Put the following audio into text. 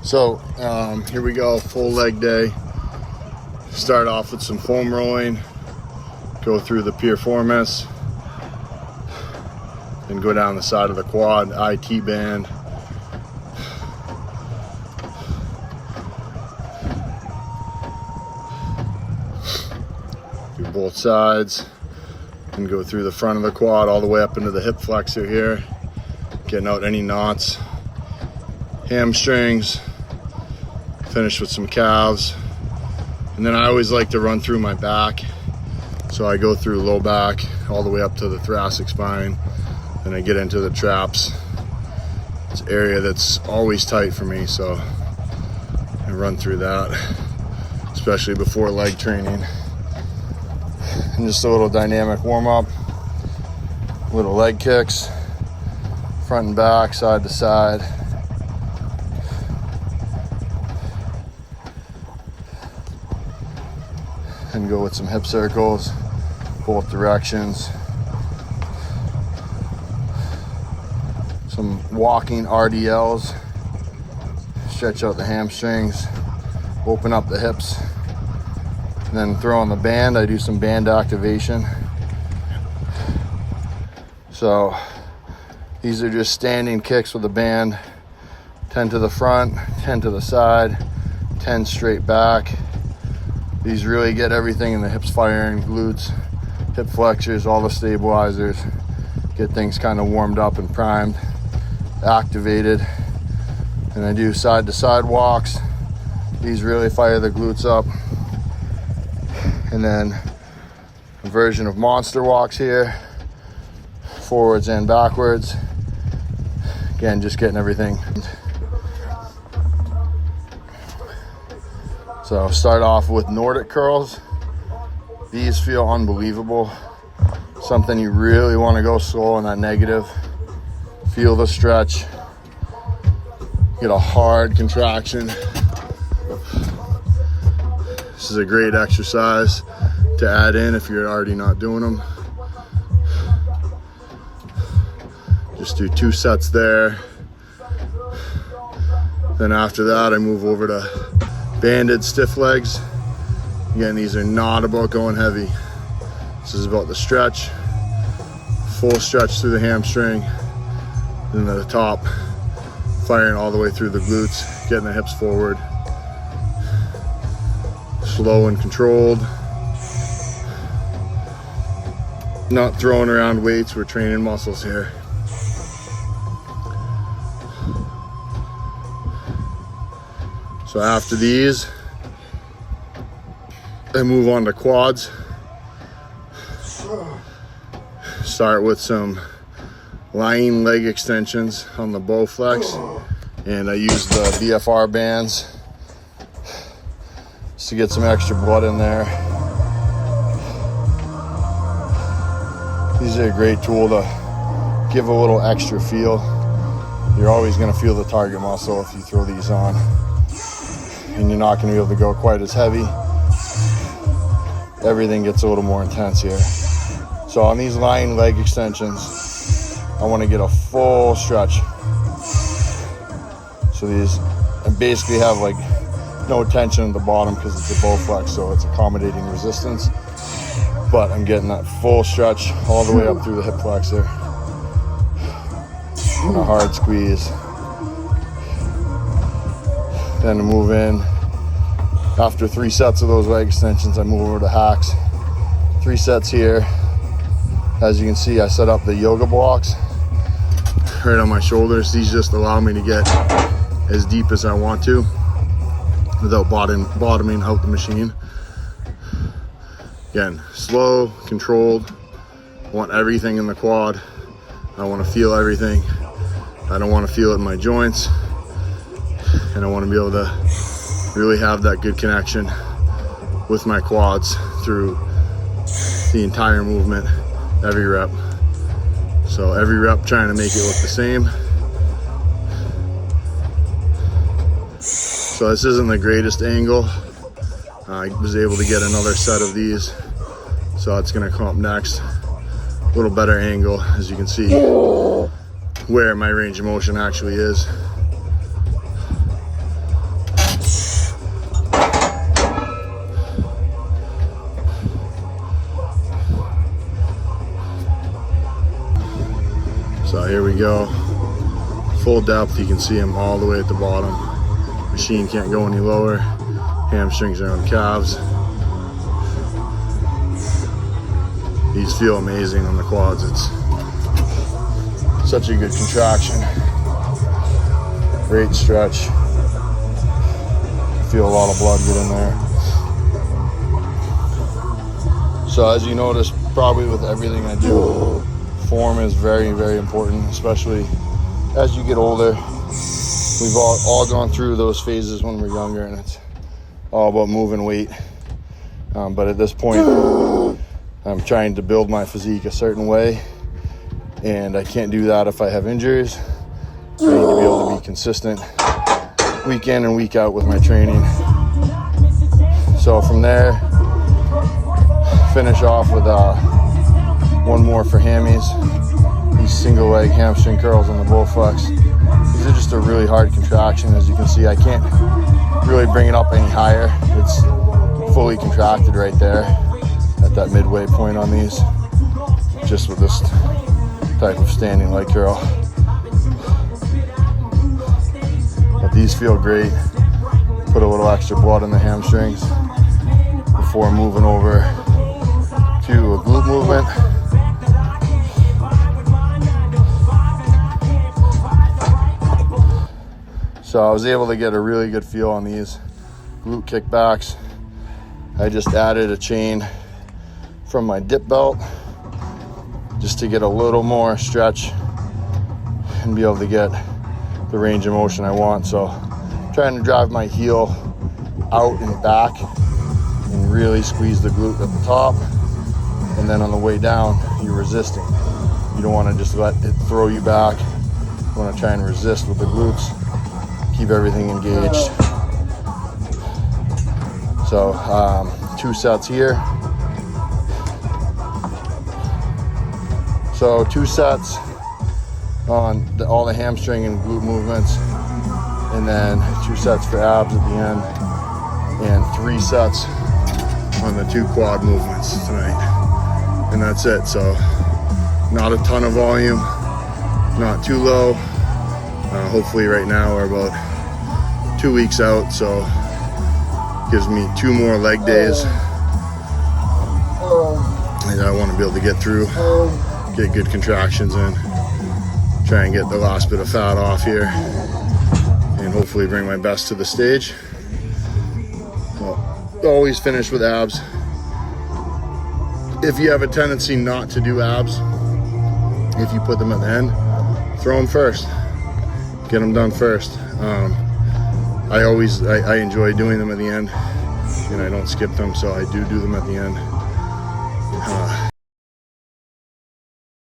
So here we go, full leg day. Start off with some foam rolling, go through the piriformis, and go down the side of the quad, IT band. Do both sides and go through the front of the quad all the way up into the hip flexor here, getting out any knots, hamstrings, finish with some calves. And then I always like to run through my back. So I go through low back all the way up to the thoracic spine. Then I get into the traps. It's an area that's always tight for me, so I run through that, especially before leg training. And just a little dynamic warm up, little leg kicks, front and back, side to side. And go with some hip circles, both directions. Some walking RDLs, stretch out the hamstrings, open up the hips. And then throw on the band, I do some band activation. So these are just standing kicks with a band, 10 to the front, 10 to the side, 10 straight back. These really get everything in the hips firing, glutes, hip flexors, all the stabilizers, get things kind of warmed up and primed, activated. And I do side to side walks. These really fire the glutes up. And then a version of monster walks here, forwards and backwards. Again, just getting everything. So start off with Nordic curls. These feel unbelievable. Something you really want to go slow on that negative. Feel the stretch. Get a hard contraction. This is a great exercise to add in if you're already not doing them. Just do 2 sets there. Then after that, I move over to banded stiff legs. Again, these are not about going heavy. This is about the stretch, full stretch through the hamstring, and then the top, firing all the way through the glutes, getting the hips forward. Slow and controlled. Not throwing around weights, we're training muscles here. So after these, I move on to quads. Start with some lying leg extensions on the Bowflex, and I use the BFR bands just to get some extra blood in there. These are a great tool to give a little extra feel. You're always going to feel the target muscle if you throw these on, and you're not going to be able to go quite as heavy. Everything gets a little more intense here. So on these lying leg extensions, I want to get a full stretch. So these, I basically have like no tension at the bottom because it's a Bowflex, so it's accommodating resistance. But I'm getting that full stretch all the way up through the hip flexor. And a hard squeeze. Then to move in. After 3 sets of those leg extensions, I move over to hacks. 3 sets here. As you can see, I set up the yoga blocks right on my shoulders. These just allow me to get as deep as I want to without bottoming out the machine. Again, slow, controlled. I want everything in the quad. I want to feel everything. I don't want to feel it in my joints. And I want to be able to really have that good connection with my quads through the entire movement, every rep. So every rep trying to make it look the same. So this isn't the greatest angle. I was able to get another set of these, so it's gonna come up next. A little better angle, as you can see where my range of motion actually is. we go. Full depth, you can see them all the way at the bottom. Machine can't go any lower. Hamstrings around calves. These feel amazing on the quads. It's such a good contraction. Great stretch. Feel a lot of blood get in there. So as you notice, probably with everything I do, form is very, very important, especially as you get older. We've all gone through those phases when we're younger, and it's all about moving weight. But at this point, I'm trying to build my physique a certain way, and I can't do that if I have injuries. I need to be able to be consistent week in and week out with my training. So from there, finish off with one more for hammies. These single leg hamstring curls on the Bowflex. These are just a really hard contraction. As you can see, I can't really bring it up any higher. It's fully contracted right there at that midway point on these, just with this type of standing leg curl. But these feel great. Put a little extra blood in the hamstrings before moving over to a glute movement. So I was able to get a really good feel on these glute kickbacks. I just added a chain from my dip belt just to get a little more stretch and be able to get the range of motion I want. So I'm trying to drive my heel out and back and really squeeze the glute at the top. And then on the way down, you're resisting. You don't want to just let it throw you back. You want to try and resist with the glutes. Keep everything engaged. So 2 sets here. So 2 sets on all the hamstring and glute movements, and then 2 sets for abs at the end, and 3 sets on the 2 quad movements tonight. And that's it. So not a ton of volume, not too low. Hopefully right now we're about 2 weeks out, so gives me 2 more leg days. And I want to be able to get through, get good contractions in, try and get the last bit of fat off here, and hopefully bring my best to the stage. Always finish with abs. If you have a tendency not to do abs, if you put them at the end, throw them first. Get them done first. I enjoy doing them at the end, and I don't skip them, so I do them at the end.